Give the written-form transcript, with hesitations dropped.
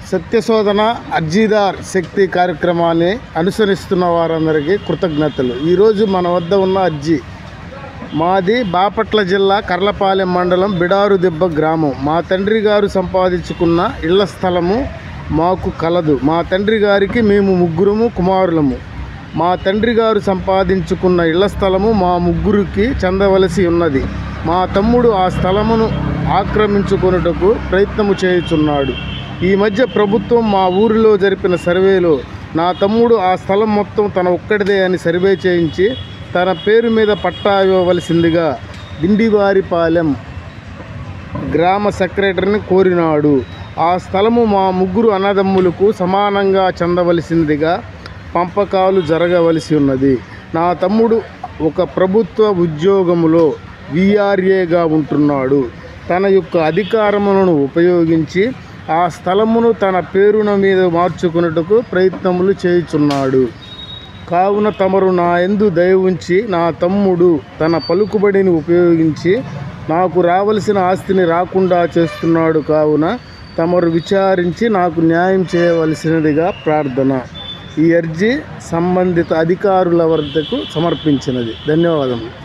సత్యశోధన అర్జీదార్ శక్తి కార్యక్రమాన్ని అనుసరిస్తున్న వారందరికీ కృతజ్ఞతలు. ఈరోజు మన వద్ద ఉన్న అర్జీ మాది బాపట్ల జిల్లా కర్లపాలెం మండలం బిడారుదిబ్బ గ్రామం. మా తండ్రి గారు సంపాదించుకున్న ఇళ్ల స్థలము మాకు కలదు. మా తండ్రి గారికి మేము ముగ్గురము కుమారులము. మా తండ్రి గారు సంపాదించుకున్న ఇళ్ల స్థలము మా ముగ్గురికి చెందవలసి ఉన్నది. మా తమ్ముడు ఆ స్థలమును ఆక్రమించుకొనుటకు ప్రయత్నము చేయుచున్నాడు. ఈ మధ్య ప్రభుత్వం మా ఊరిలో జరిపిన సర్వేలో నా తమ్ముడు ఆ స్థలం మొత్తం తన ఒక్కడిదే అని సర్వే చేయించి తన పేరు మీద పట్టా ఇవ్వవలసిందిగా దిండివారిపాలెం గ్రామ సెక్రటరీని కోరినాడు. ఆ స్థలము మా ముగ్గురు అన్నదమ్ములకు సమానంగా చెందవలసిందిగా పంపకాలు జరగవలసి ఉన్నది. నా తమ్ముడు ఒక ప్రభుత్వ ఉద్యోగములో విఆర్ఏగా ఉంటున్నాడు. తన యొక్క అధికారములను ఉపయోగించి ఆ స్థలమును తన పేరున మీద మార్చుకున్నట్టుకు ప్రయత్నములు చేయుచున్నాడు. కావున తమరు నా యందు దయ ఉంచి నా తమ్ముడు తన పలుకుబడిని ఉపయోగించి నాకు రావలసిన ఆస్తిని రాకుండా చేస్తున్నాడు. కావున తమరు విచారించి నాకు న్యాయం చేయవలసినదిగా ప్రార్థన. ఈ అర్జీ సంబంధిత అధికారుల వద్దకు సమర్పించినది. ధన్యవాదములు.